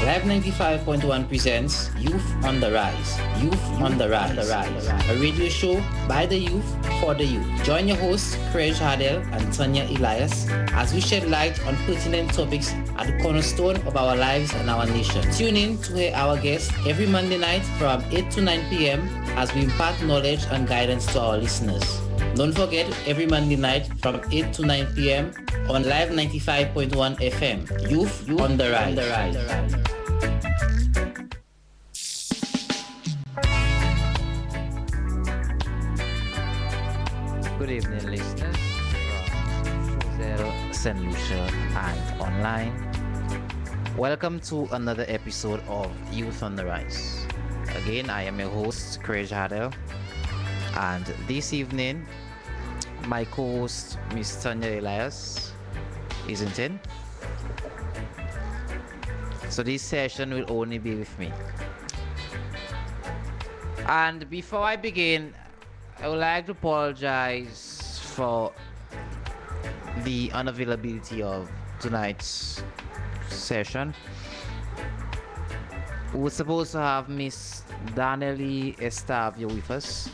Live 95.1 presents Youth on the Rise. Youth on the Rise. A radio show by the youth for the youth. Join your hosts Craige Hardel and Tanya Elias as we shed light on pertinent topics at the cornerstone of our lives and our nation. Tune in to hear our guests every Monday night from 8 to 9 p.m. as we impart knowledge and guidance to our listeners. Don't forget, every Monday night from 8 to 9 p.m. on Live 95.1 FM. Youth on the Rise. Good evening, listeners from St.Lucia and online. Welcome to another episode of Youth on the Rise. Again, I am your host, Craige Hardel, and this evening, my co-host, Miss Tanya Elias, isn't in. So this session will only be with me. And before I begin, I would like to apologize for the unavailability of tonight's session. We were supposed to have Miss Danielle Estavio with us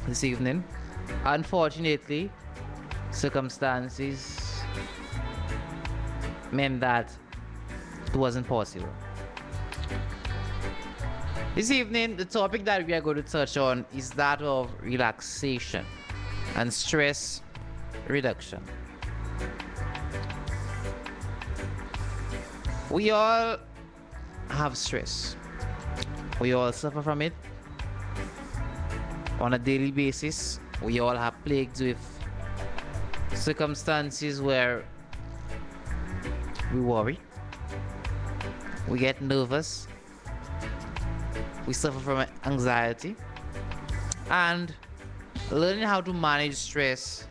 this evening. Unfortunately, circumstances meant that it wasn't possible. This evening, the topic that we are going to touch on is that of relaxation and stress reduction. We all have stress. We all suffer from it on a daily basis. We all have plagued with circumstances where we worry, we get nervous, we suffer from anxiety, and learning how to manage stress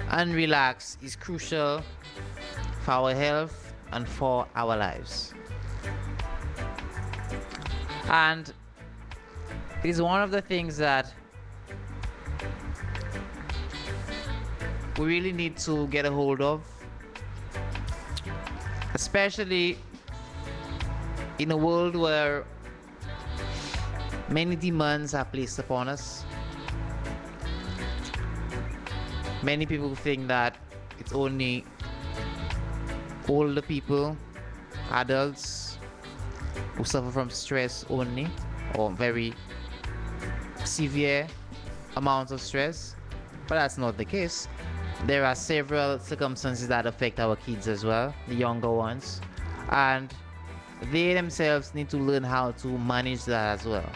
and relax is crucial for our health and for our lives. And it is one of the things that we really need to get a hold of, especially in a world where many demands are placed upon us. Many people think that it's only older people, adults, who suffer from stress only, or very severe amounts of stress, but that's not the case. There are several circumstances that affect our kids as well, the younger ones, and they themselves need to learn how to manage that as well.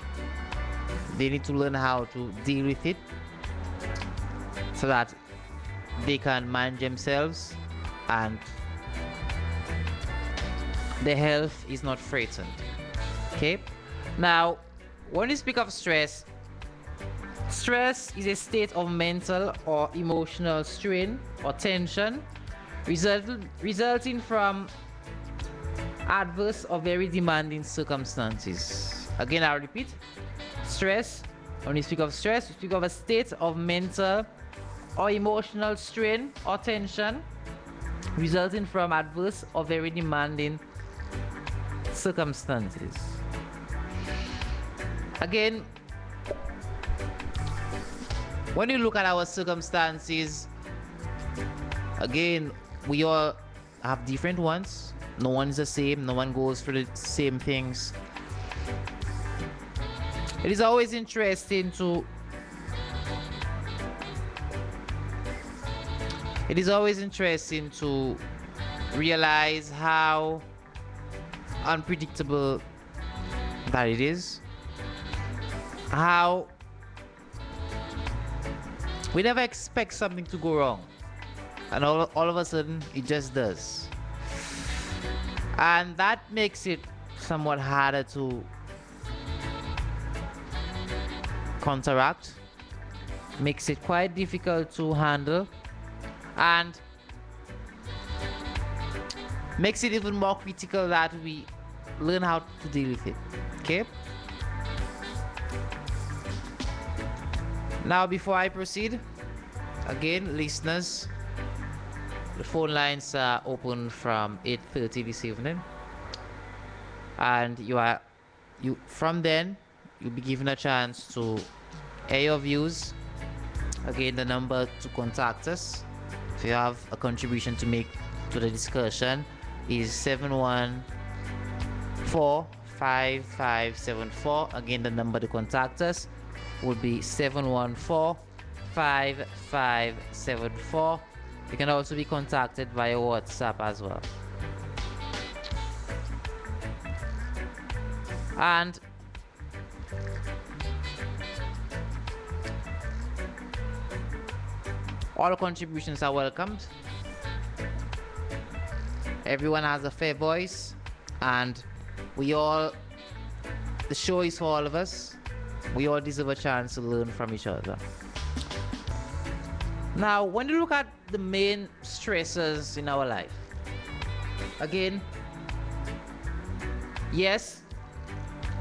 They need to learn how to deal with it so that they can manage themselves and their health is not threatened. Okay? Now, when we speak of stress, stress is a state of mental or emotional strain or tension resulting from adverse or very demanding circumstances. Again, I'll repeat. Stress, when we speak of stress, we speak of a state of mental or emotional strain or tension resulting from adverse or very demanding circumstances. Again, when you look at our circumstances, again, we all have different ones. No one is the same. No one goes through the same things. It is always interesting to realize how unpredictable that it is. How we never expect something to go wrong, and all of a sudden it just does. And that makes it somewhat harder to counteract, makes it quite difficult to handle, and makes it even more critical that we learn how to deal with it. Okay? Now, before I proceed, again, listeners, The phone lines are open from 8:30 this evening, and you from then you'll be given a chance to air your views. Again, the number to contact us if you have a contribution to make to the discussion is 714-5574. Again, the number to contact us would be 714-5574. You can also be contacted via WhatsApp as well. And all contributions are welcomed. Everyone has a fair voice, and the show is for all of us. We all deserve a chance to learn from each other. Now, when you look at the main stressors in our life, again, yes,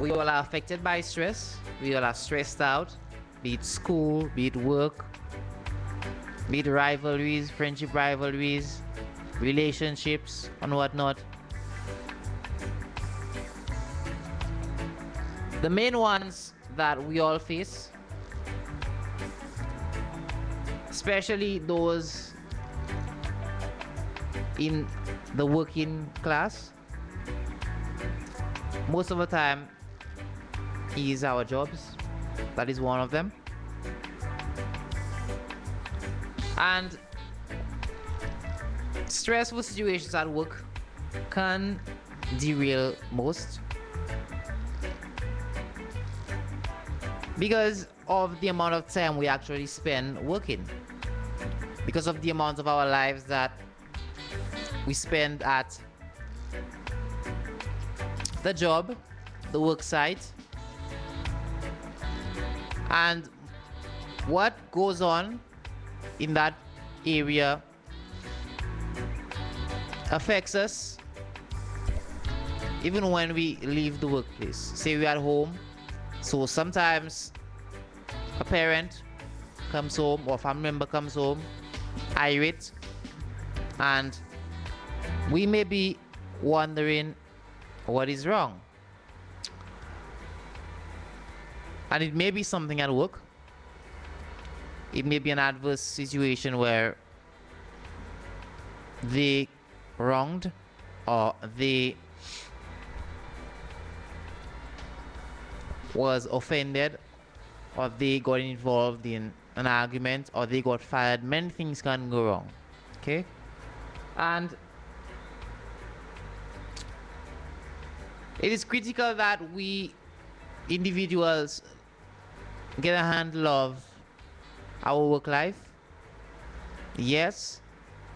we all are affected by stress. We all are stressed out, be it school, be it work, be it rivalries, friendship rivalries, relationships, and whatnot. The main ones that we all face, especially those in the working class, most of the time is our jobs. That is one of them. And stressful situations at work can derail most because of the amount of time we actually spend working, because of the amount of our lives that we spend at the job, the work site, and what goes on in that area affects us even when we leave the workplace. Say we're at home, so sometimes a parent comes home or a family member comes home irate, and we may be wondering what is wrong. And it may be something at work. It may be an adverse situation where they wronged, or they was offended, or they got involved in an argument, or they got fired. Many things can go wrong. Okay? And it is critical that we individuals get a handle of our work life. Yes,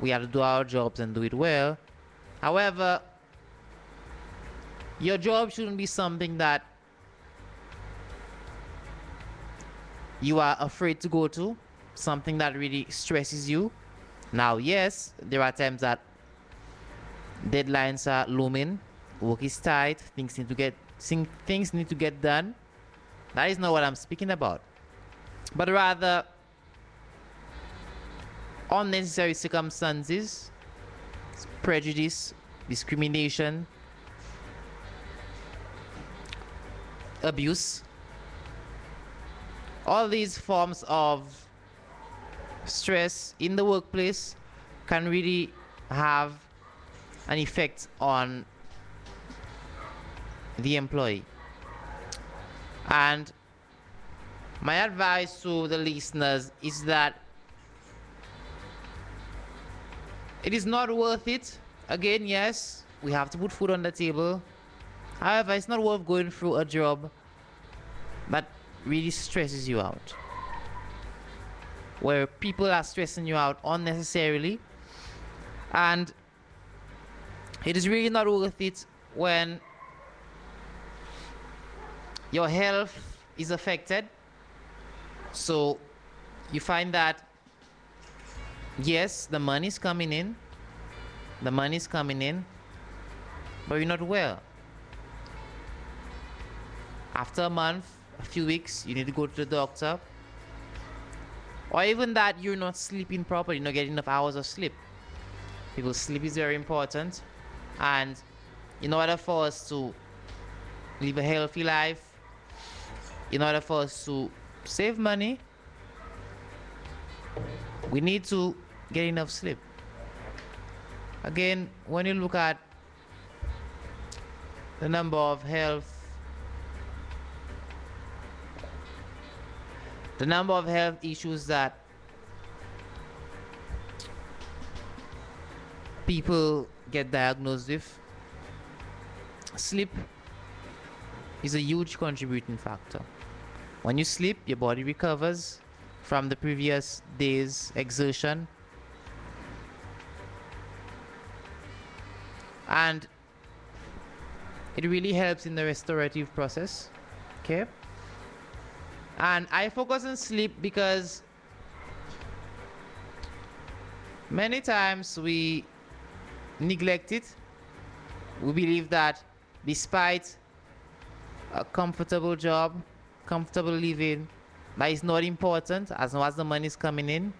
we have to do our jobs and do it well. However, your job shouldn't be something that you are afraid to go to, something that really stresses you. Now, yes, there are times that deadlines are looming, work is tight, things need to get done. That is not what I'm speaking about, but rather unnecessary circumstances, prejudice, discrimination, abuse. All these forms of stress in the workplace can really have an effect on the employee. And my advice to the listeners is that it is not worth it. Again, yes, we have to put food on the table. However, it's not worth going through a job that really stresses you out, where people are stressing you out unnecessarily. And it is really not worth it when your health is affected. So you find that yes, the money is coming in, but you're not well. After a month, a few weeks, you need to go to the doctor. Or even that you're not sleeping properly, you're not getting enough hours of sleep. People's sleep is very important, and in order for us to live a healthy life, in order for us to save money, we need to get enough sleep. Again, when you look at the number of health issues that people get diagnosed with, sleep is a huge contributing factor. When you sleep, your body recovers from the previous day's exertion, and it really helps in the restorative process. Okay, and I focus on sleep because many times we neglect it. We believe that despite a comfortable job, comfortable living, that is not important as long as the money is coming in.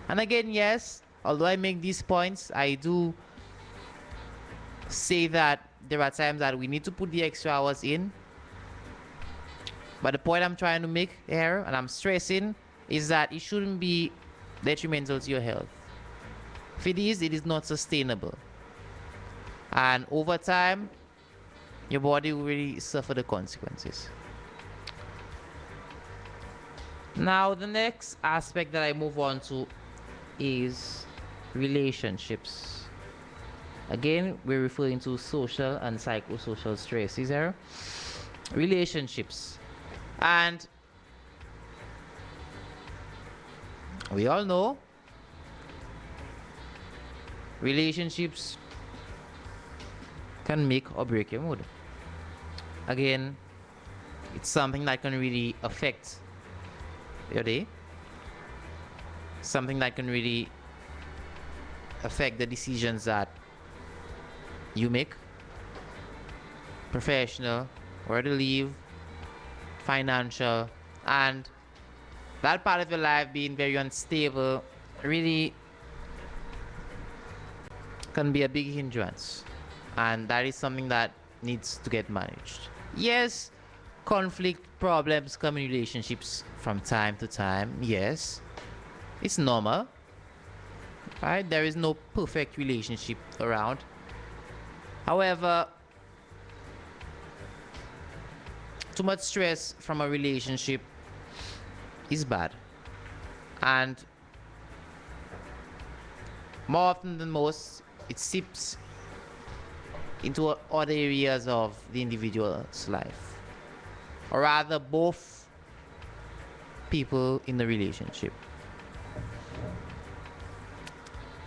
And again, yes, although I make these points, I do say that there are times that we need to put the extra hours in. But the point I'm trying to make here, and I'm stressing, is that it shouldn't be detrimental to your health. If it is not sustainable. And over time, your body will really suffer the consequences. Now, the next aspect that I move on to is relationships. Again, we're referring to social and psychosocial stresses here. Relationships. And we all know relationships can make or break your mood. Again, it's something that can really affect your day. Something that can really affect the decisions that you make. Professional, where to live, financial, and that part of your life being very unstable really can be a big hindrance, and that is something that needs to get managed. Yes, conflict problems come in relationships from time to time. Yes, it's normal, right? There is no perfect relationship around. However, too much stress from a relationship is bad, and more often than most, it seeps into other areas of the individual's life, or rather both people in the relationship.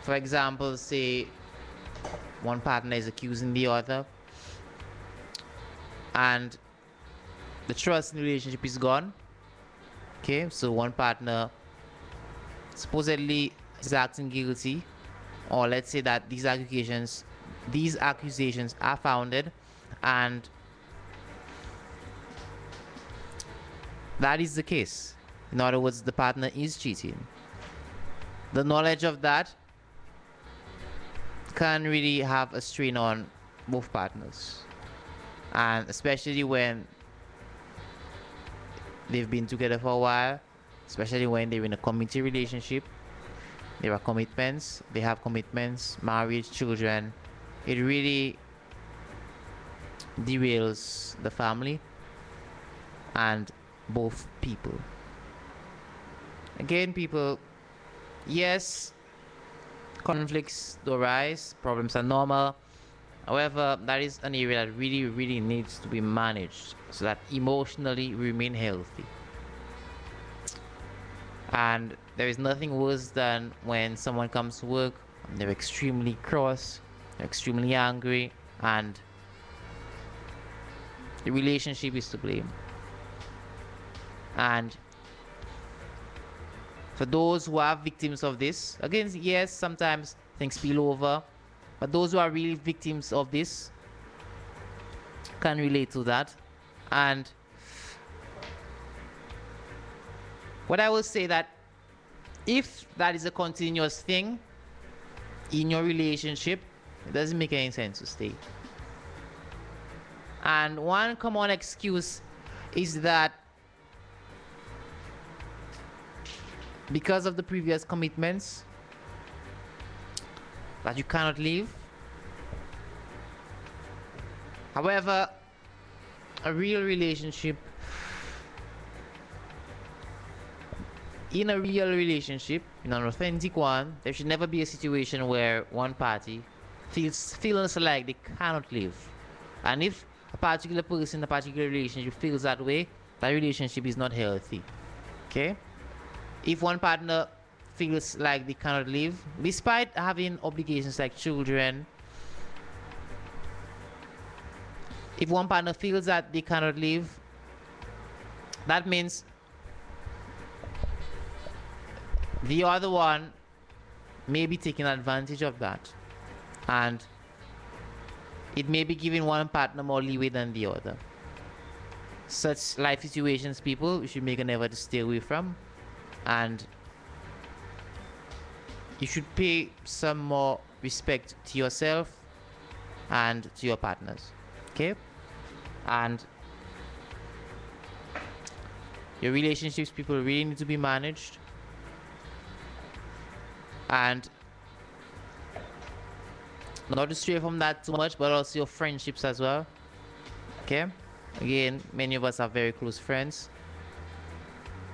For example, say one partner is accusing the other, and the trust in the relationship is gone. Okay, so one partner supposedly is acting guilty, or let's say that these accusations are founded, and that is the case. In other words, the partner is cheating. The knowledge of that can really have a strain on both partners, and especially when they've been together for a while, especially when they're in a committed relationship. There are commitments, they have commitments, marriage, children. It really derails the family and both people. Again, people, yes, conflicts do arise, problems are normal. However, that is an area that really needs to be managed so that emotionally we remain healthy. And there is nothing worse than when someone comes to work and they're extremely cross, they're extremely angry, and the relationship is to blame. And for those who are victims of this, again, yes, sometimes things spill over, but those who are really victims of this can relate to that. And what I will say that if that is a continuous thing, in your relationship, it doesn't make any sense to stay. And one common excuse is that because of the previous commitments that you cannot leave. However, a real relationship, in an authentic one, there should never be a situation where one party feels like they cannot live. And if a particular person, a particular relationship feels that way, that relationship is not healthy. Okay? If one partner feels like they cannot live, despite having obligations like children, if one partner feels that they cannot live, that means the other one may be taking advantage of that, and it may be giving one partner more leeway than the other. Such life situations, people, you should make an effort to stay away from, and you should pay some more respect to yourself and to your partners. Okay? And your relationships, people, really need to be managed. And not to stray from that too much, but also your friendships as well. Okay? Again, many of us are very close friends.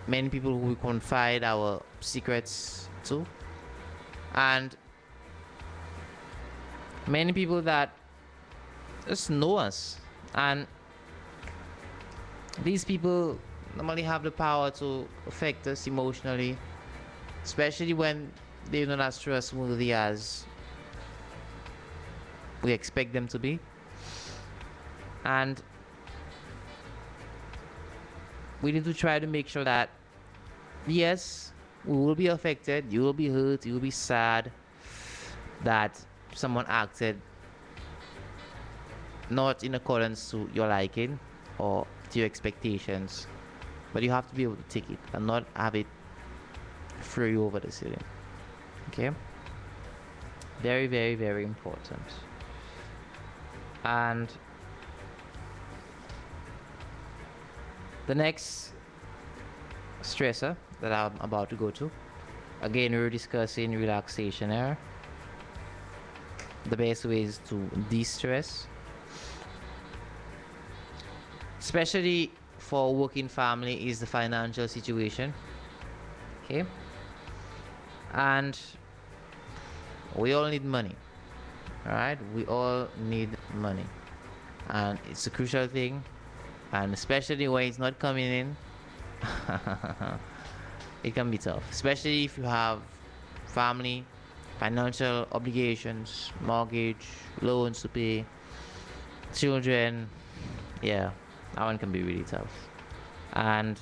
Many people who we confide our secrets to. And many people that just know us. And these people normally have the power to affect us emotionally, especially when they're not as trustworthy as we expect them to be. And we need to try to make sure that, yes, we will be affected, you will be hurt, you will be sad that someone acted not in accordance to your liking or to your expectations, but you have to be able to take it and not have it throw you over the ceiling. Okay? Very, very, very important. And the next stressor that I'm about to go to, again, we're discussing relaxation here, the best ways to de-stress, especially for a working family, is the financial situation. Okay? And we all need money. Alright? We all need money. And it's a crucial thing. And especially when it's not coming in, it can be tough. Especially if you have family, financial obligations, mortgage, loans to pay, children. Yeah, that one can be really tough. And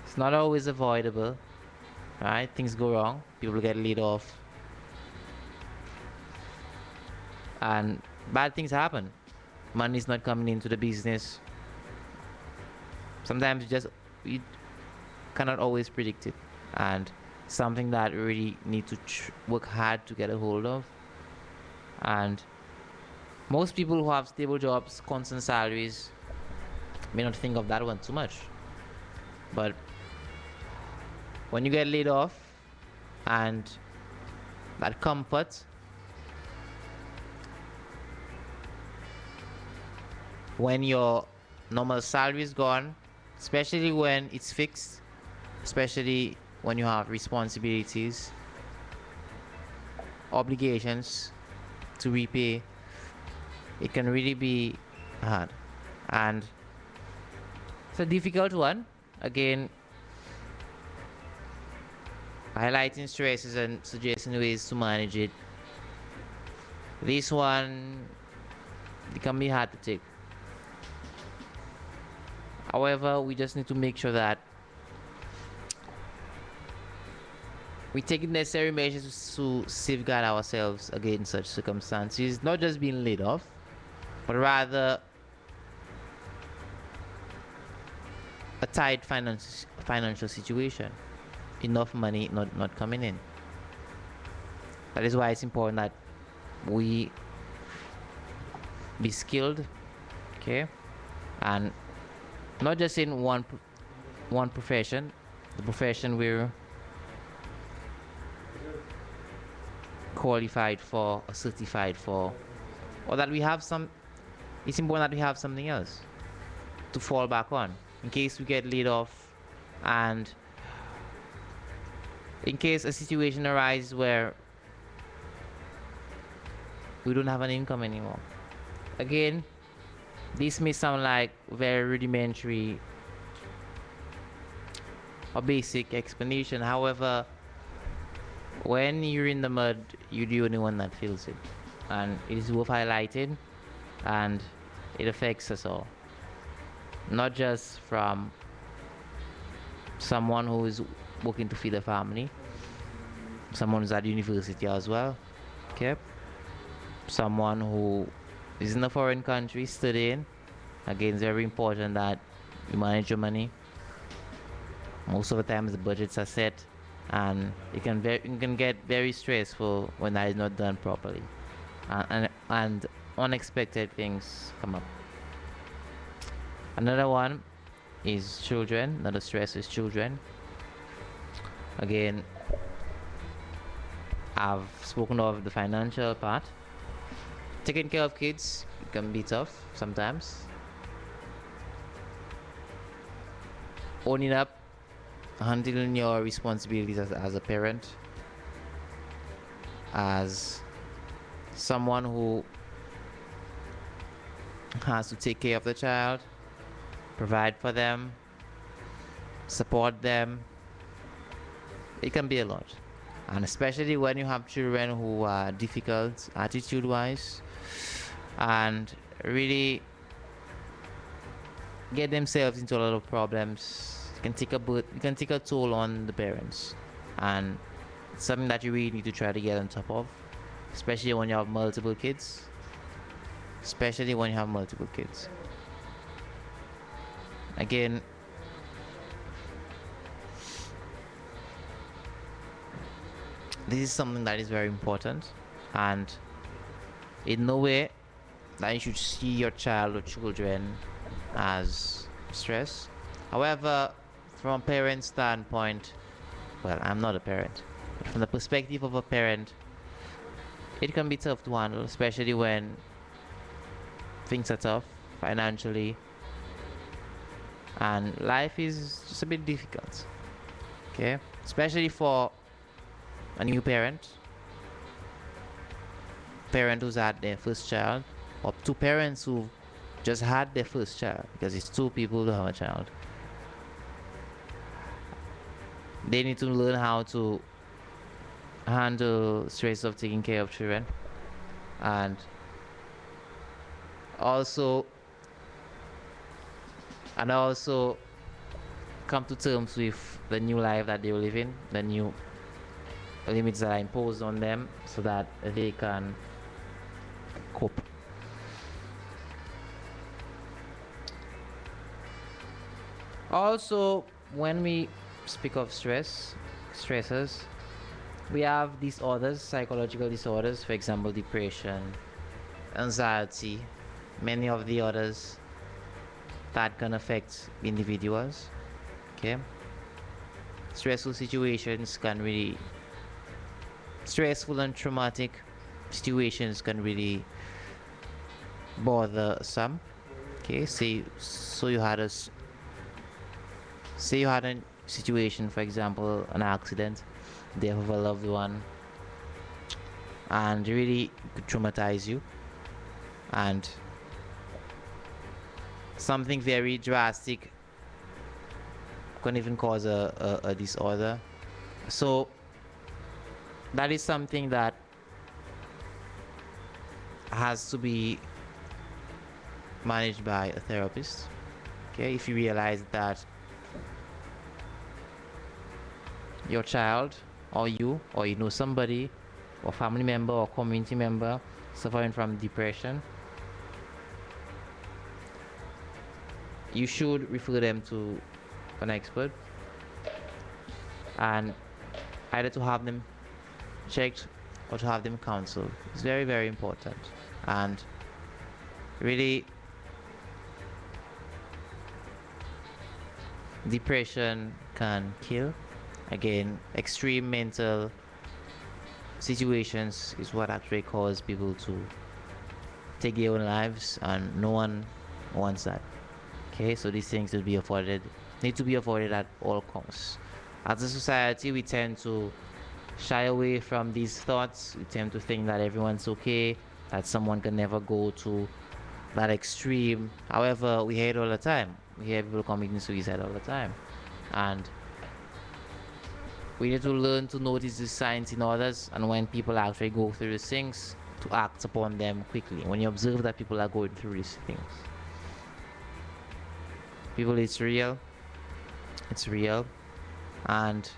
it's not always avoidable. Right? Things go wrong. People get laid off. And bad things happen. Money's not coming into the business. Sometimes you cannot always predict it, and something that we really need to work hard to get a hold of. And most people who have stable jobs, constant salaries, may not think of that one too much. But when you get laid off, and that comfort, when your normal salary is gone, especially when it's fixed, especially when you have responsibilities, obligations to repay, it can really be hard. And it's a difficult one. Again, highlighting stresses and suggesting ways to manage it. This one, it can be hard to take. However, we just need to make sure that we take the necessary measures to safeguard ourselves against such circumstances, not just being laid off, but rather a tight financial situation, enough money not coming in. That is why it's important that we be skilled, okay, and not just in one profession, the profession we're qualified for or certified for, or that we have some. It's important that we have something else to fall back on in case we get laid off, and in case a situation arises where we don't have an income anymore. Again, this may sound like very rudimentary or basic explanation. However, when you're in the mud, you're the only one that feels it, and it is worth highlighting, and it affects us all, not just from someone who is working to feed a family, someone who's at university as well, okay, someone who is in a foreign country studying. Again, it's very important that you manage your money. Most of the times the budgets are set, and it can get very stressful when that is not done properly, and unexpected things come up. Another one is children. Another stress is children. Again, I've spoken of the financial part. Taking care of kids can be tough sometimes. Owning up, handling your responsibilities as a parent, as someone who has to take care of the child, provide for them, support them. It can be a lot. And especially when you have children who are difficult attitude wise and really get themselves into a lot of problems, it can take a toll on the parents, and it's something that you really need to try to get on top of, especially when you have multiple kids. Again, this is something that is very important, and in no way that you should see your child or children as stress. However, from a parent standpoint, well, I'm not a parent, but from the perspective of a parent, it can be tough to handle, especially when things are tough financially and life is just a bit difficult, okay, especially for a new parent who's had their first child, or two parents who just had their first child, because it's two people who have a child. They need to learn how to handle stress of taking care of children, and also come to terms with the new life that they will live in, the new limits that are imposed on them, so that they can cope. Also, when we speak of stressors, we have disorders, psychological disorders, for example, depression, anxiety, many of the others that can affect individuals, okay. Stressful and traumatic situations can really bother some, okay. Say you had a situation, for example, an accident, death of a loved one, and really could traumatize you, and something very drastic can even cause a disorder. So that is something that has to be managed by a therapist, okay. If you realize that your child or you know somebody or family member or community member suffering from depression, you should refer them to an expert, and either to have them checked or to have them counseled. It's very, very important. And really, depression can kill. Again, extreme mental situations is what actually cause people to take their own lives, and no one wants that. Okay, so these things need to be avoided at all costs. As a society, we tend to shy away from these thoughts. We tend to think that everyone's okay, that someone can never go to that extreme. However, we hear it all the time. We hear people committing suicide all the time. And we need to learn to notice the signs in others, and when people actually go through these things, to act upon them quickly. When you observe that people are going through these things, people, it's real. It's real. And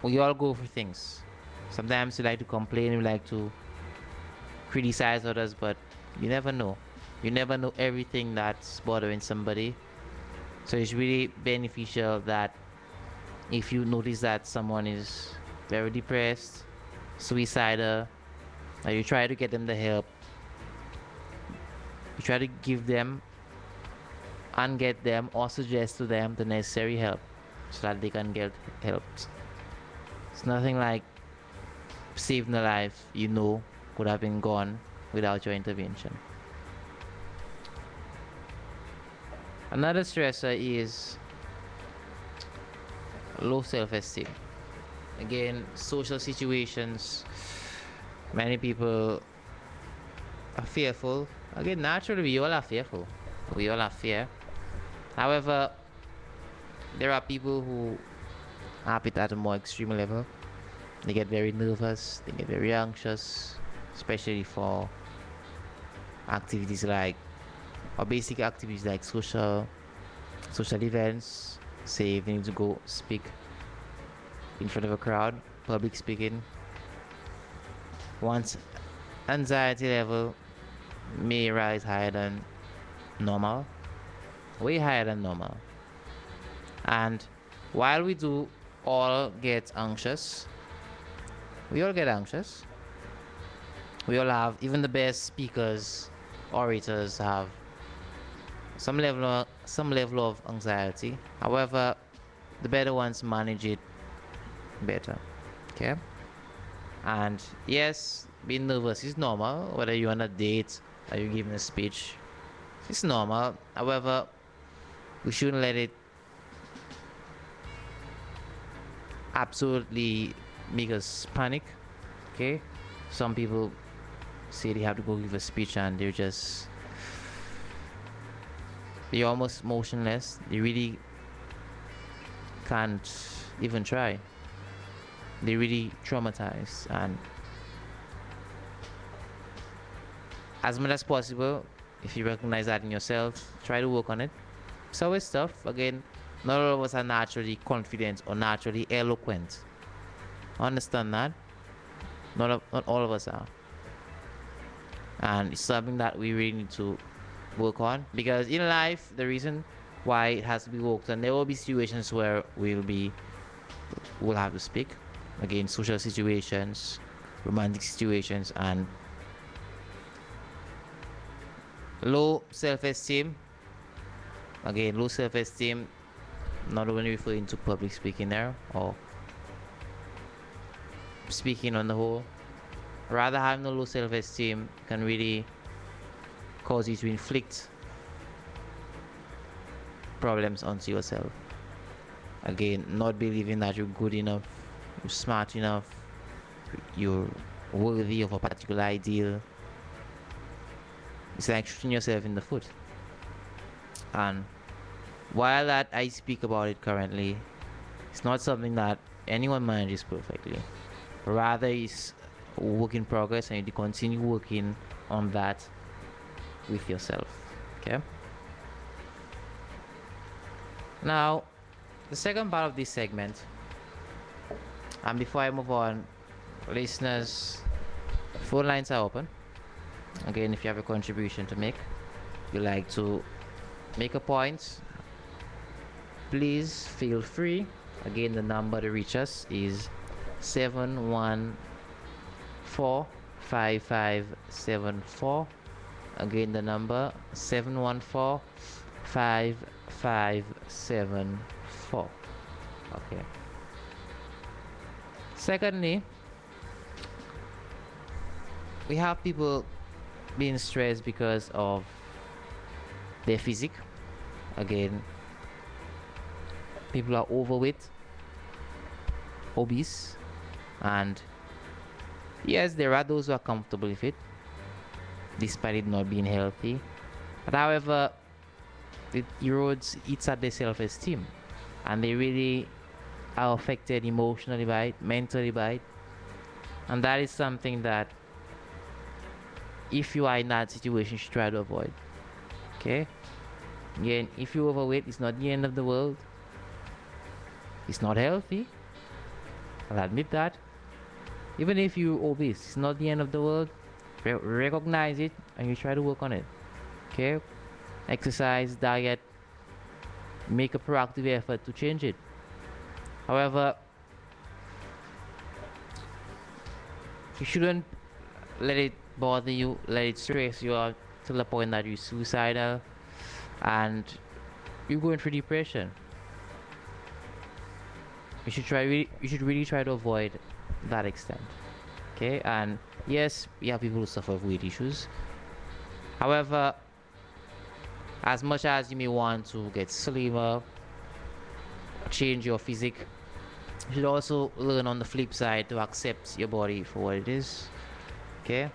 we all go through things. Sometimes we like to complain, we like to criticize others, but you never know. You never know everything that's bothering somebody. So it's really beneficial that if you notice that someone is very depressed, suicidal, and you try to get them the help, you try to give them and get them or suggest to them the necessary help so that they can get helped. It's nothing like saving a life could have been gone without your intervention. Another stressor is low self-esteem. Again, social situations, many people are fearful. Again, naturally, we all are fearful. We all have fear. However, there are people who have it at a more extreme level. They get very nervous, they get very anxious, especially for activities like, or basic activities like social events. Say if they need to go speak in front of a crowd, public speaking. One's anxiety level may rise higher than normal, way higher than normal. And while we do all get anxious, we all get anxious. We all have, even the best speakers, orators have some level of anxiety. However, the better ones manage it better. Okay? And yes, being nervous is normal, whether you're on a date or you're giving a speech. It's normal. However, we shouldn't let it absolutely make us panic. Okay? Some people say they have to go give a speech and they're almost motionless. They really can't even try. They're really traumatized. And as much as possible, if you recognize that in yourself, try to work on it. It's always tough. Again, not all of us are naturally confident or naturally eloquent. Understand that? Not all of us are. And it's something that we really need to work on, because in life, the reason why it has to be worked on, there will be situations where we'll have to speak. Again, social situations, romantic situations, and low self-esteem. Again, low self-esteem, not only referring to public speaking there or speaking on the whole. Rather, having a low self-esteem can really cause you to inflict problems onto yourself. Again, not believing that you're good enough, you're smart enough, you're worthy of a particular ideal. It's like shooting yourself in the foot. And while that I speak about it currently, it's not something that anyone manages perfectly. Rather, it's a work in progress, and you need to continue working on that with yourself. Okay? Now, the second part of this segment, and before I move on, listeners, phone lines are open. Again, if you have a contribution to make, you like to make a point, please feel free. Again, the number to reach us is 714-5574. Again, the number 714-5574. Okay. Secondly, we have people being stressed because of their physique. Again, people are overweight, obese, and yes, there are those who are comfortable with it despite it not being healthy. But however, it erodes, eats at their self-esteem, and they really are affected emotionally by it, mentally by it. And that is something that, if you are in that situation, you should try to avoid. Okay? Again, if you're overweight, it's not the end of the world. It's not healthy. I'll admit that. Even if you're obese, it's not the end of the world. Recognize it and you try to work on it. Okay? Exercise, diet, make a proactive effort to change it. However, you shouldn't let it bother you, let it stress you out to the point that you're suicidal and you're going through depression. You should really try to avoid that extent. Okay, and yes, we have people who suffer with weight issues. However, as much as you may want to get slimmer, change your physique, you should also learn on the flip side to accept your body for what it is. Okay,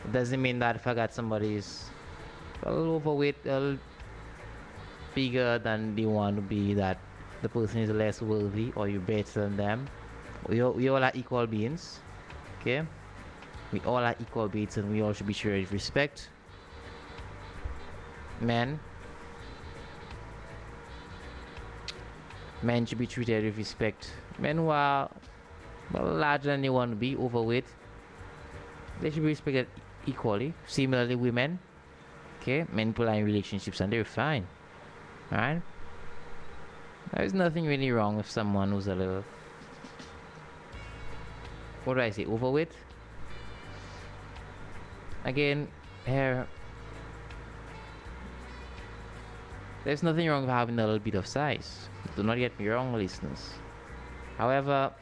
it doesn't mean that if I got somebody is a little overweight, a little bigger than they want to be, that the person is less worthy or you're better than them. We all are equal beings. Okay, we all are equal beings and we all should be treated with respect. Men should be treated with respect. Men who are larger than they want to be, overweight, they should be respected equally. Similarly, women. Okay, men people are in relationships and they're fine. Alright? There's nothing really wrong with someone who's a little, what do I say, overweight? Again, here, there's nothing wrong with having a little bit of size. Do not get me wrong, listeners. However,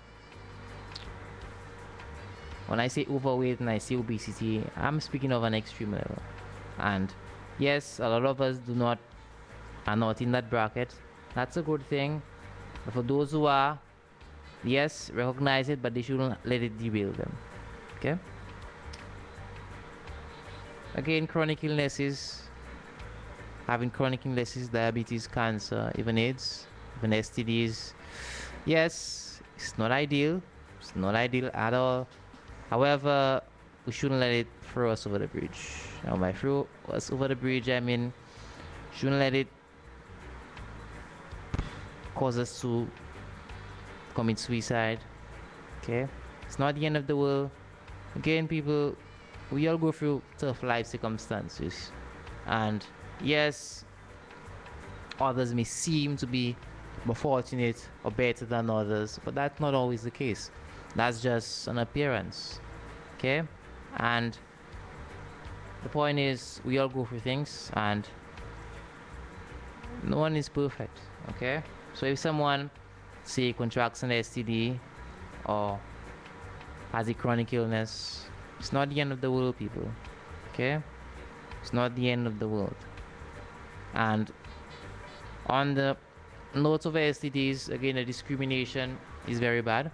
when I say overweight and I say obesity, I'm speaking of an extreme level. And yes, a lot of us are not in that bracket. That's a good thing. But for those who are, yes, recognize it, but they shouldn't let it derail them. Okay? Again, chronic illnesses, having chronic illnesses, diabetes, cancer, even AIDS, even STDs. Yes, it's not ideal. It's not ideal at all. However, we shouldn't let it throw us over the bridge. Now, by throw us over the bridge, I mean, shouldn't let it cause us to commit suicide. Okay, it's not the end of the world. Again, people, we all go through tough life circumstances, and yes, others may seem to be more fortunate or better than others, but that's not always the case. That's just an appearance. Okay, and the point is, we all go through things and no one is perfect. Okay, so if someone, say, contracts an STD or has a chronic illness, it's not the end of the world, people. Okay, it's not the end of the world. And on the note of STDs, again, the discrimination is very bad.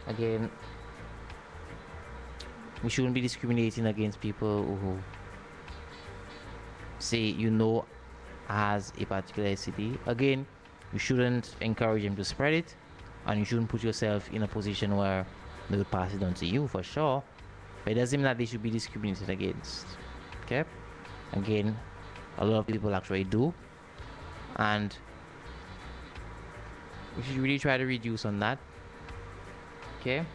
Again, we shouldn't be discriminating against people who say has a particular STD. Again, you shouldn't encourage them to spread it, and you shouldn't put yourself in a position where they will pass it on to you, for sure. But it doesn't mean that they should be discriminated against. Okay? Again, a lot of people actually do, and we should really try to reduce on that. Okay?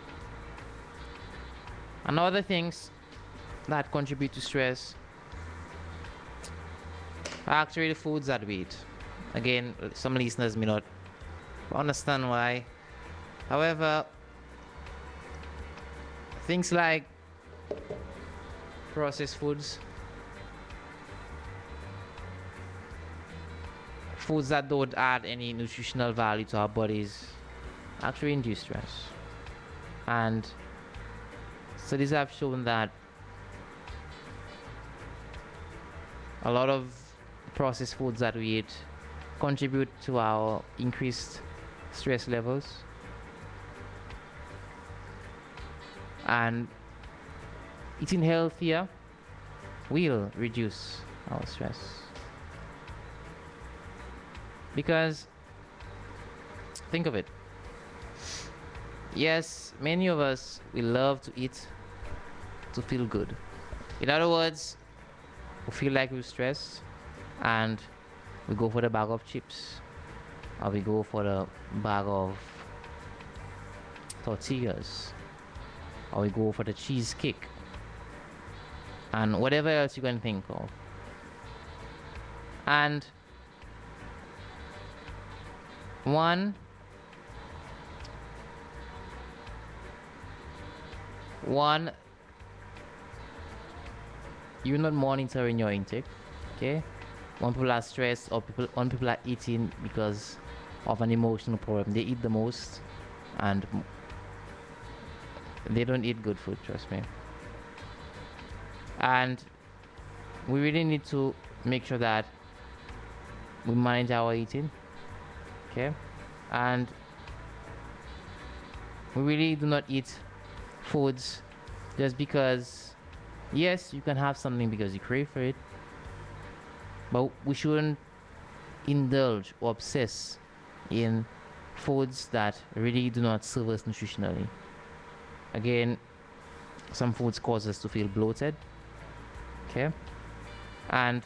And other things that contribute to stress are actually the foods that we eat. Again, some listeners may not understand why. However, Things like processed foods, foods that don't add any nutritional value to our bodies, actually induce stress. And studies have shown that a lot of processed foods that we eat contribute to our increased stress levels, and eating healthier will reduce our stress. Because think of it, yes, many of us we love to eat to feel good. In other words, we feel like we're stressed and we go for the bag of chips, or we go for the bag of tortillas, or we go for the cheesecake, and whatever else you can think of. And one you're not monitoring your intake. Okay, one people are stressed, or one people are eating because of an emotional problem. They eat the most and they don't eat good food, trust me. And we really need to make sure that we manage our eating. Okay, and we really do not eat foods just because, yes, you can have something because you crave for it, but we shouldn't indulge or obsess in foods that really do not serve us nutritionally. Again, some foods cause us to feel bloated. Okay, and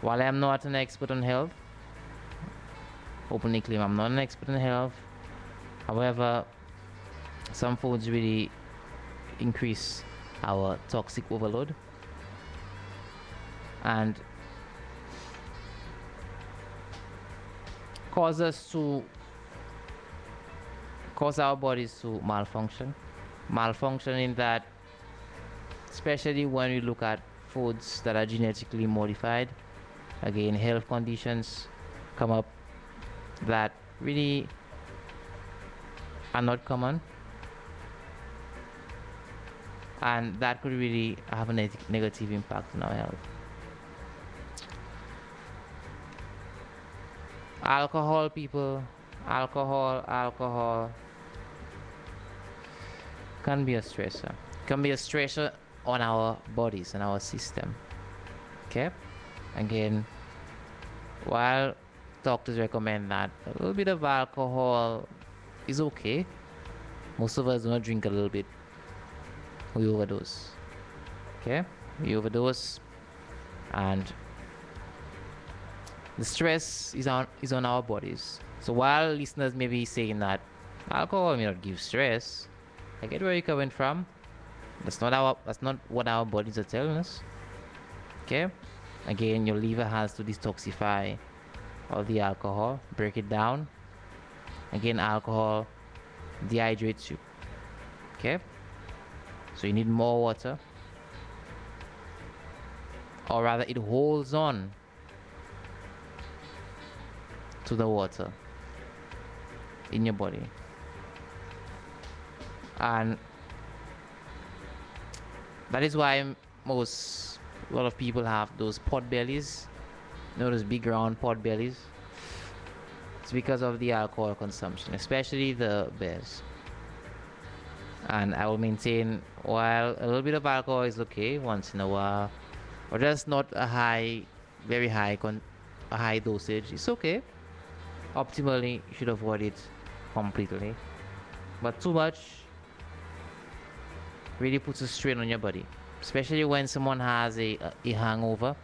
while I'm not an expert on health, openly claim I'm not an expert in health, however, some foods really increase our toxic overload and cause our bodies to malfunction in that, especially when we look at foods that are genetically modified. Again, health conditions come up that really are not common, and that could really have a negative impact on our health. Alcohol, people, alcohol can be a stressor. Can be a stressor on our bodies and our system. Okay? Again, while doctors recommend that a little bit of alcohol is okay, most of us do not drink a little bit. We overdose. Okay? We overdose, and the stress is on our bodies. So while listeners may be saying that alcohol may not give stress, I get where you're coming from. That's not what our bodies are telling us. Okay? Again, your liver has to detoxify all the alcohol, break it down. Again, alcohol dehydrates you. Okay? So you need more water. Or rather, it holds on to the water in your body. And that is why a lot of people have those pot bellies, those big round pot bellies. It's because of the alcohol consumption, especially the beers. And I will maintain, while a little bit of alcohol is okay once in a while, or just not a high dosage, it's okay. Optimally, you should avoid it completely. But too much really puts a strain on your body, especially when someone has a hangover.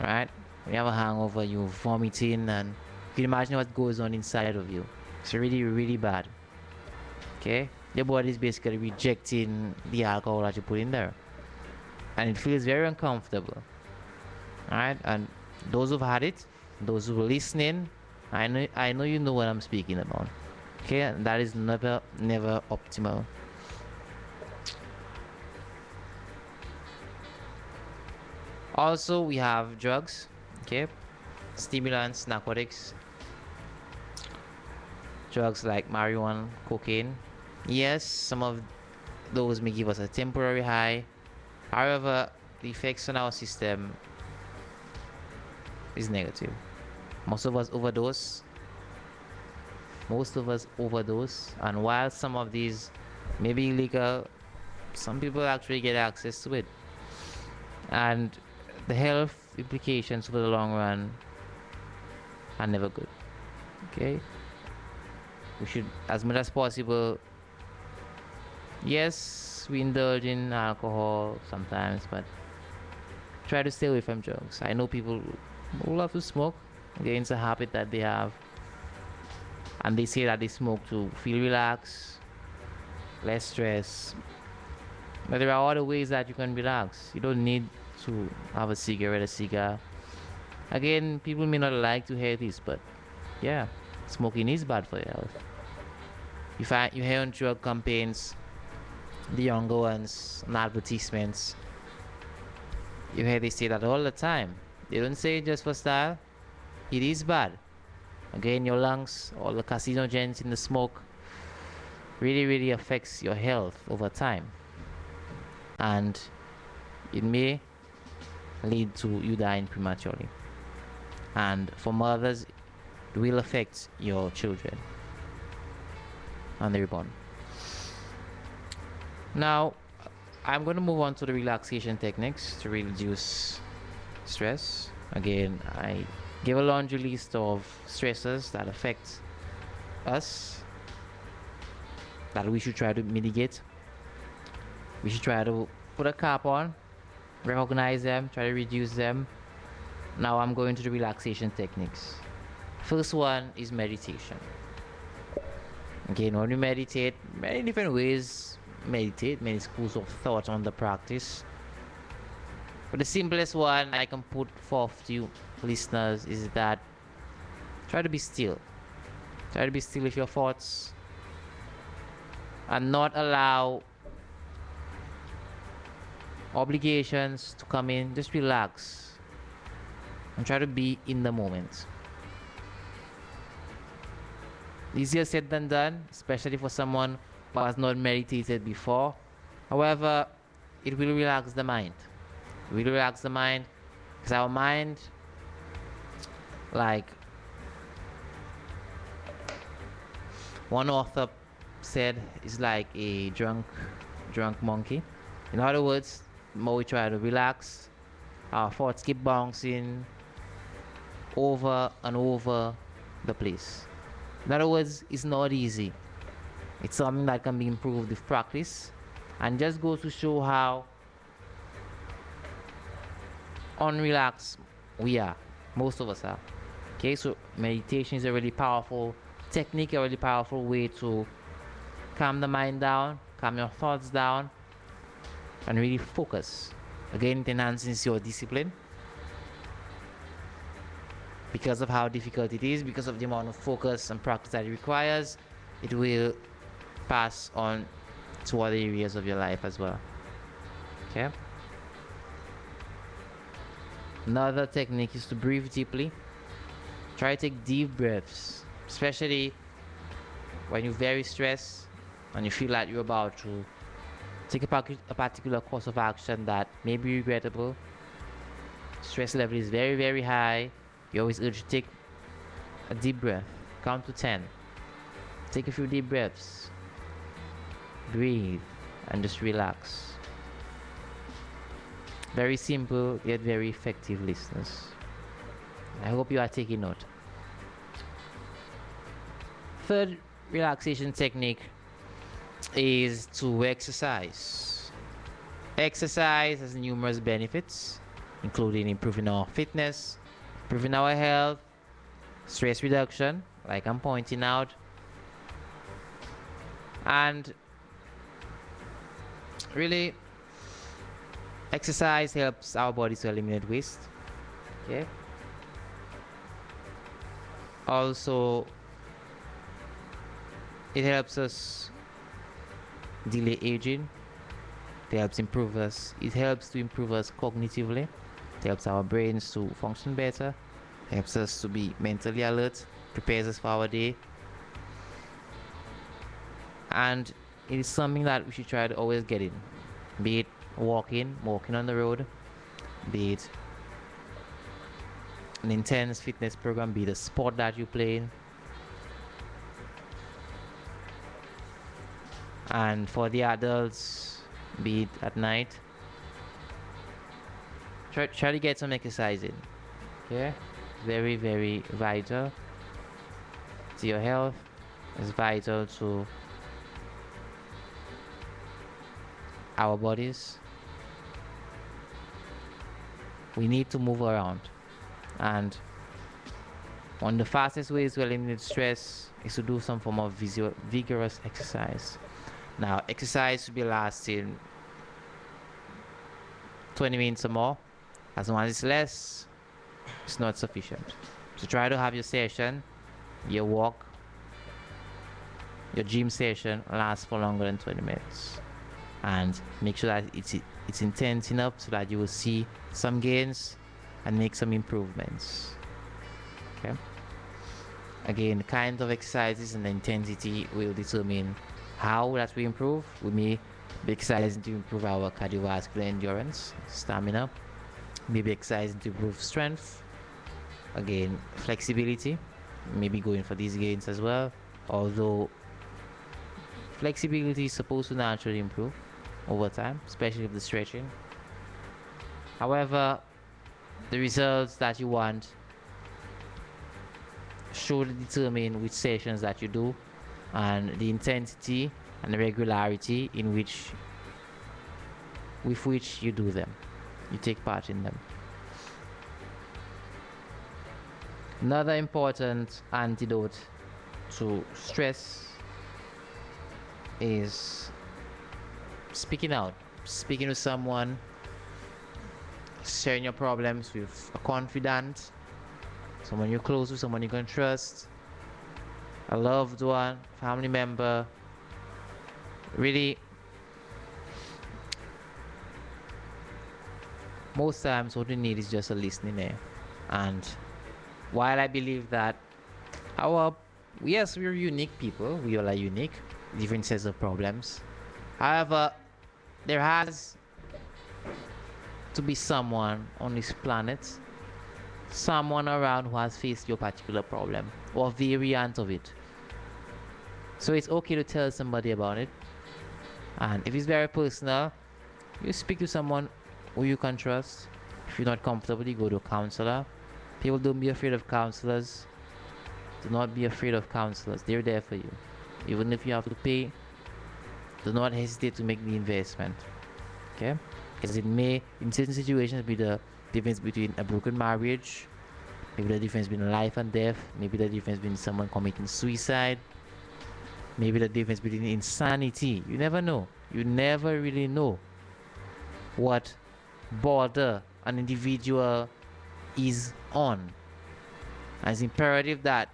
Right? When you have a hangover, you're vomiting, and you can imagine what goes on inside of you. It's really, really bad. Okay? Your body is basically rejecting the alcohol that you put in there, and it feels very uncomfortable. Alright? And those who've had it, those who are listening, I know you know what I'm speaking about. Okay? And that is never optimal. Also, we have drugs, okay, stimulants, narcotics, drugs like marijuana, cocaine. Yes, some of those may give us a temporary high. However, the effects on our system is negative. Most of us overdose. Most of us overdose. And while some of these may be illegal, some people actually get access to it. And the health implications for the long run are never good. Okay? We should, as much as possible, yes, we indulge in alcohol sometimes, but try to stay away from drugs. I know people who love to smoke. Again, it's a habit that they have. And they say that they smoke to feel relaxed, less stress. But there are other ways that you can relax. You don't need to have a cigarette, a cigar. Again, people may not like to hear this, but yeah, smoking is bad for your health. You hear on drug campaigns, the younger ones, on advertisements, you hear they say that all the time. They don't say it just for style. It is bad. Again, your lungs, all the carcinogens in the smoke really, really affects your health over time. And it may lead to you dying prematurely. And for mothers, it will affect your children when they're born. Now, I'm going to move on to the relaxation techniques to reduce stress. Again, I give a laundry list of stressors that affect us that we should try to mitigate. We should try to put a cap on, recognize them, try to reduce them. Now I'm going to the relaxation techniques. First one is meditation. Again, when you meditate, many different ways meditate, many schools of thought on the practice. But the simplest one I can put forth to you listeners is that try to be still. Try to be still with your thoughts and not allow obligations to come in. Just relax and try to be in the moment. Easier said than done, especially for someone who has not meditated before. However, it will relax the mind. It will relax the mind because our mind, like one author said, is like a drunk monkey. In other words, the more we try to relax, our thoughts keep bouncing over and over the place. In other words, it's not easy. It's something that can be improved with practice, and just goes to show how unrelaxed we are. Most of us are. Okay, so meditation is a really powerful technique, a really powerful way to calm the mind down, calm your thoughts down, and really focus. Again, it enhances your discipline because of how difficult it is, because of the amount of focus and practice that it requires. It will pass on to other areas of your life as well. Okay. Another technique is to breathe deeply. Try to take deep breaths, especially when you're very stressed and you feel like you're about to take a particular course of action that may be regrettable. Stress level is very, very high. You always urge to take a deep breath. Count to 10. Take a few deep breaths. Breathe and just relax. Very simple yet very effective, listeners. I hope you are taking note. Third relaxation technique is to exercise. Exercise has numerous benefits, including improving our fitness, improving our health, stress reduction, like I'm pointing out, and really exercise helps our body to eliminate waste. Okay. Also, it helps us delay aging. It helps to improve us cognitively. It helps our brains to function better, helps us to be mentally alert, prepares us for our day. And it is something that we should try to always get in. Be it walking on the road, be it an intense fitness program, be it a sport that you play in. And for the adults, be it at night, try to get some exercise in. Okay, very, very vital to your health. It's vital to our bodies. We need to move around, and one of the fastest ways to eliminate stress is to do some form of vigorous exercise. Now, exercise should be lasting 20 minutes or more. As long as it's less, it's not sufficient. So try to have your session, your walk, your gym session last for longer than 20 minutes. And make sure that it's intense enough so that you will see some gains and make some improvements. Okay. Again, the kind of exercises and the intensity will determine how that we improve. We may be exercising to improve our cardiovascular endurance, stamina, maybe exercising to improve strength, again flexibility, maybe going for these gains as well, although flexibility is supposed to naturally improve over time, especially with the stretching. However, the results that you want should determine which sessions that you do and the intensity and the regularity with which you do them, you take part in them. Another important antidote to stress is speaking out, speaking to someone, sharing your problems with a confidant, someone you're close to, someone you can trust, a loved one, family member. Really, most times what we need is just a listening ear. And while I believe that yes, we're unique people, we all are unique, different sets of problems. However, there has to be someone on this planet, someone around who has faced your particular problem or variant of it. So it's okay to tell somebody about it. And if it's very personal, you speak to someone who you can trust. If you're not comfortable, you go to a counselor. People, don't be afraid of counselors. Do not be afraid of counselors. They're there for you. Even if you have to pay, do not hesitate to make the investment. Okay? Because it may, in certain situations, be the difference between a broken marriage, maybe the difference between life and death, maybe the difference between someone committing suicide, maybe the difference between insanity. You never know. You never really know what border an individual is on. And it's imperative that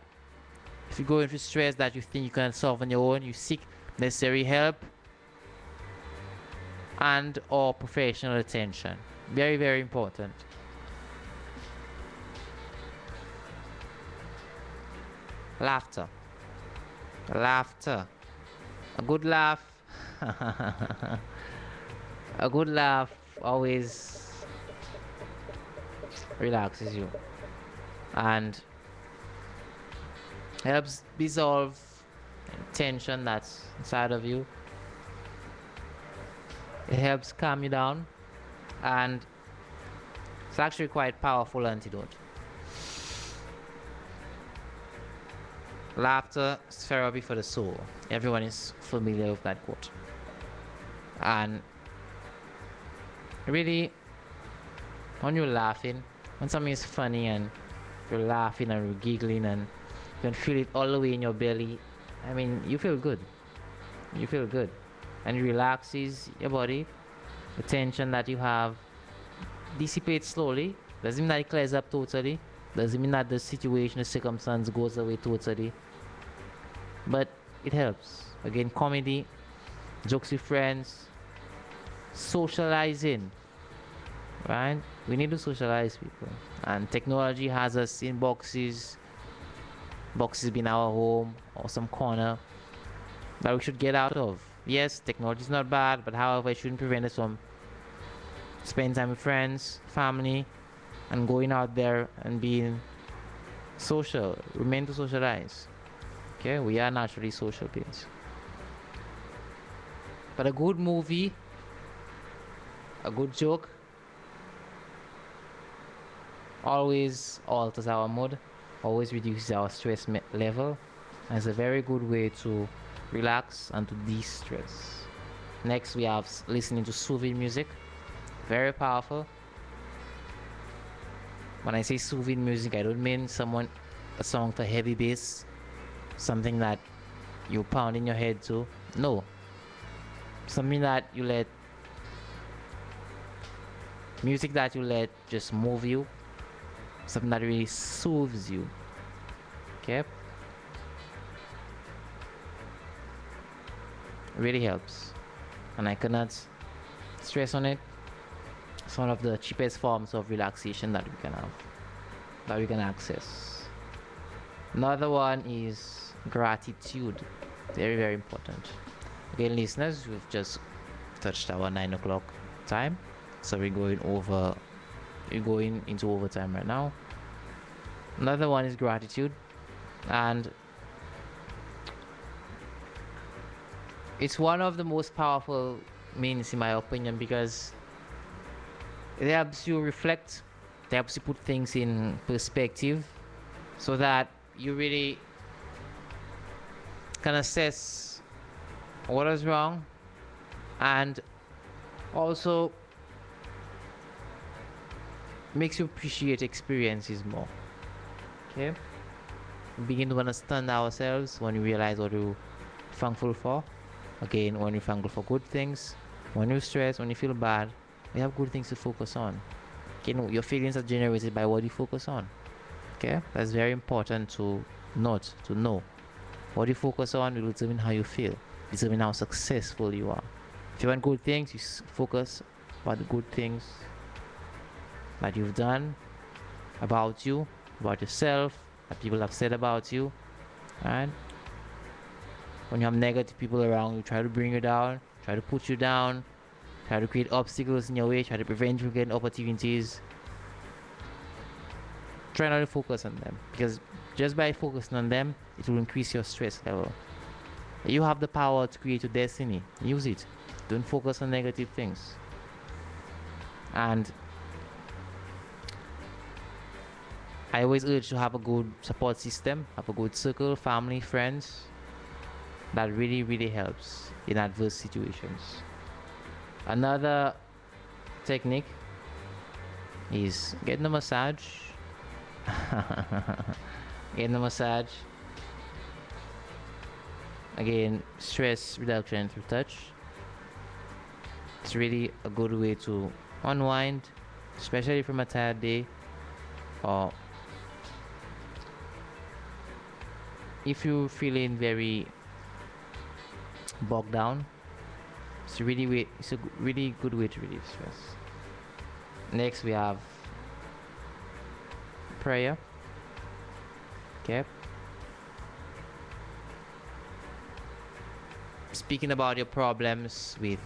if you go into stress that you think you can solve on your own, you seek necessary help and or professional attention. Very, very important. Laughter. A good laugh. A good laugh always relaxes you and helps dissolve tension that's inside of you. It helps calm you down, and it's actually quite powerful antidote. Laughter is therapy for the soul. Everyone is familiar with that quote. And really, when you're laughing, when something is funny and you're laughing and you're giggling and you can feel it all the way in your belly, I mean, you feel good. You feel good. And it relaxes your body. The tension that you have dissipates slowly. Doesn't mean that it clears up totally. Doesn't mean that the situation, the circumstance goes away totally. But it helps. Again, comedy, jokes with friends, socializing right? We need to socialize people, and technology has us in boxes in our home or some corner that we should get out of. Yes, technology is not bad, but however, it shouldn't prevent us from spending time with friends, family, and going out there and being social. Remain to socialize. Okay, we are naturally social beings. But a good movie, a good joke, always alters our mood, always reduces our stress level, and it's a very good way to relax and to de-stress. Next, we have listening to soothing music, very powerful. When I say soothing music, I don't mean a song to heavy bass, something that you pound in your head to. No, something that you let music that you let just move you, something that really soothes you. Okay, really helps, and I cannot stress on it. It's one of the cheapest forms of relaxation that we can have, that we can access. Another one is gratitude, very very important. Again, listeners, we've just touched our 9 o'clock time, so we're going into overtime right now. Another one is gratitude, and it's one of the most powerful means, in my opinion, because it helps you reflect, it helps you put things in perspective, so that you really can assess what is wrong, and also makes you appreciate experiences more. Okay, we begin to understand ourselves when we realize what we're thankful for. Again, when you're thankful for good things, when you're stressed, when you feel bad, we have good things to focus on. Okay, no, your feelings are generated by what you focus on. Okay, that's very important to note, to know. What you focus on will determine how you feel, determine how successful you are. If you want good things, you focus about the good things that you've done, about you, about yourself, that people have said about you. And when you have negative people around, you try to bring you down, try to put you down, try to create obstacles in your way, try to prevent you from getting opportunities. Try not to focus on them, because just by focusing on them, it will increase your stress level. You have the power to create your destiny. Use it. Don't focus on negative things. And I always urge to have a good support system, have a good circle, family, friends. That really, really helps in adverse situations. Another technique is getting a massage. Getting a massage. Again, stress reduction through touch. It's really a good way to unwind, especially from a tired day, or if you're feeling very bogged down. It's a really good way to relieve stress. Next, we have prayer. Okay. Speaking about your problems with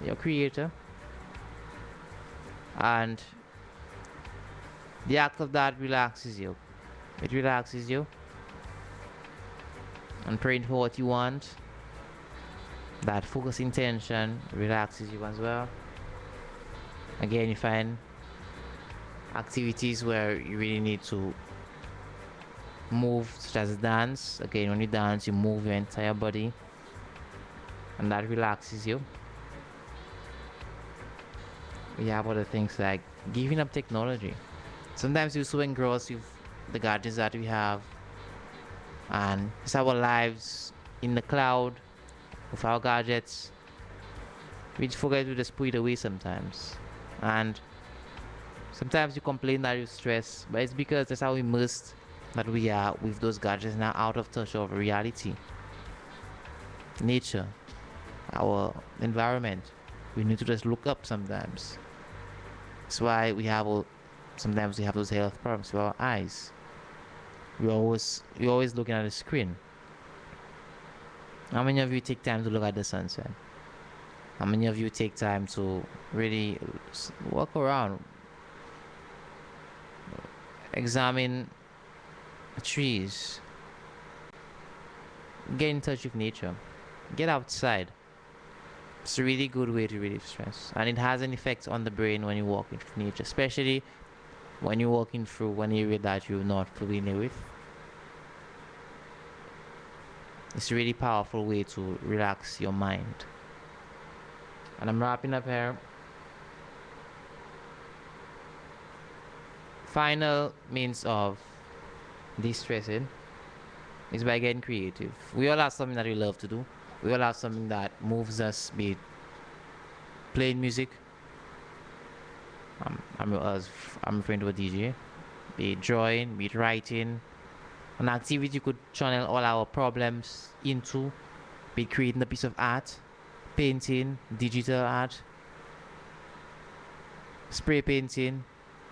your creator, and the act of that relaxes you. It relaxes you. And praying for what you want, that focus intention relaxes you as well. Again, you find activities where you really need to move, such as dance. Again, when you dance, you move your entire body, and that relaxes you. We have other things like giving up technology. Sometimes you're so engrossed with the gadgets that we have, and it's our lives in the cloud with our gadgets. We just forget to just put it away sometimes. And sometimes you complain that you're stressed, but it's because that's how immersed that we are with those gadgets, now out of touch of reality, nature, our environment. We need to just look up sometimes. That's why sometimes we have those health problems with our eyes. We're always looking at the screen. How many of you take time to look at the sunset? How many of you take time to really walk around, examine trees, get in touch with nature, get outside? It's a really good way to relieve stress, and it has an effect on the brain when you walk into nature, especially when you're walking through an area that you're not familiar with. It's a really powerful way to relax your mind. And I'm wrapping up here. Final means of de-stressing is by getting creative. We all have something that we love to do. We all have something that moves us, be it playing music. I'm referring to a DJ. Be it drawing, be it writing. An activity you could channel all our problems into. Be it creating a piece of art, painting, digital art, spray painting,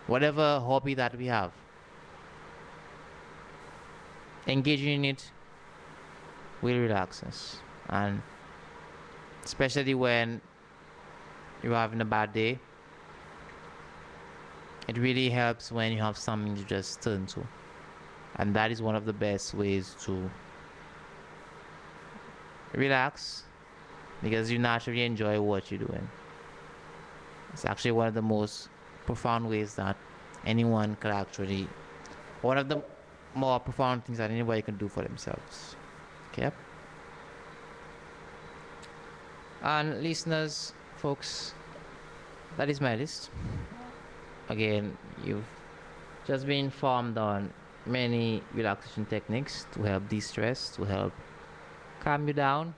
whatever hobby that we have. Engaging in it will relax us, and especially when you're having a bad day, it really helps when you have something to just turn to, and that is one of the best ways to relax, because you naturally enjoy what you're doing. It's actually one of the most profound ways that anyone could actually, one of the more profound things that anybody can do for themselves. Okay. And listeners, folks, that is my list. Again, you've just been informed on many relaxation techniques to help de-stress, to help calm you down,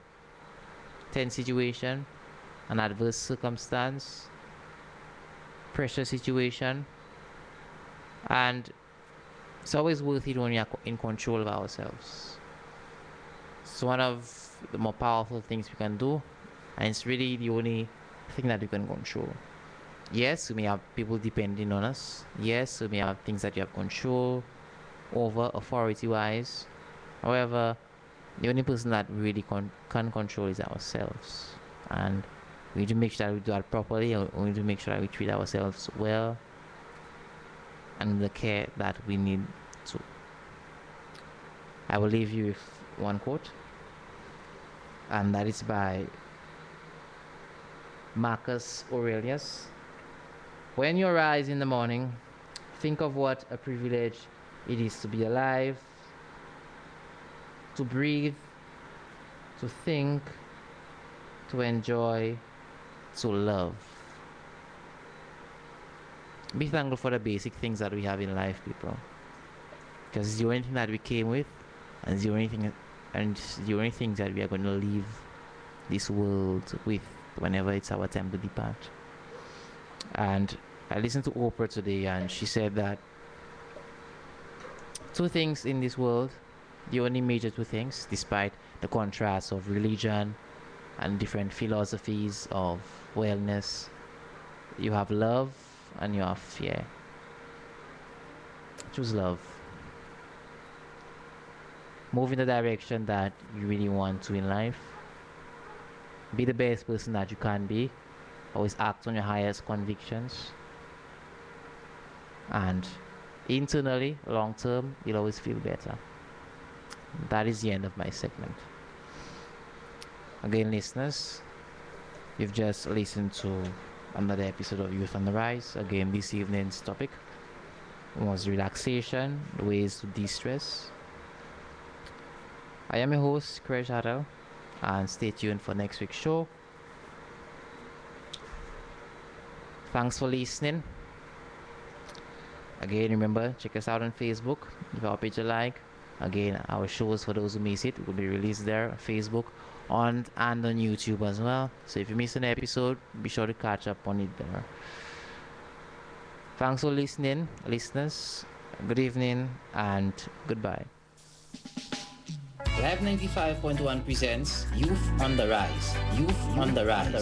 tense situation, an adverse circumstance, pressure situation, and it's always worth it when we are in control of ourselves. It's one of the more powerful things we can do, and it's really the only thing that we can control. Yes, we may have people depending on us. Yes, we may have things that you have control over authority wise. However, the only person that really can control is ourselves. And we need to make sure that we do that properly, and we need to make sure that we treat ourselves well and the care that we need to. I will leave you with one quote, and that is by Marcus Aurelius. When you rise in the morning, think of what a privilege it is to be alive, to breathe, to think, to enjoy, to love. Be thankful for the basic things that we have in life, people, because it's the only thing that we came with, and it's the only things that we are going to leave this world with whenever it's our time to depart. And I listened to Oprah today, and she said that two things in this world, the only major two things, despite the contrast of religion and different philosophies of wellness, you have love and you have fear. Choose love. Move in the direction that you really want to in life. Be the best person that you can be. Always act on your highest convictions. And internally, long term, you'll always feel better. That is the end of my segment. Again, listeners, you've just listened to another episode of Youth on the Rise. Again, this evening's topic was relaxation, ways to de-stress. I am your host, Craige Hardel, and stay tuned for next week's show. Thanks for listening. Again, remember, check us out on Facebook. Give our page a like. Again, our shows, for those who miss it, will be released there on Facebook and on YouTube as well. So if you miss an episode, be sure to catch up on it there. Thanks for listening, listeners. Good evening and goodbye. Live 95.1 presents Youth on the Rise. Youth on the Rise.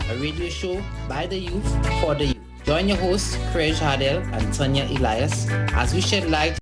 A radio show by the youth for the youth. Join your hosts, Craige Hardel and Tanya Elias, as we shed light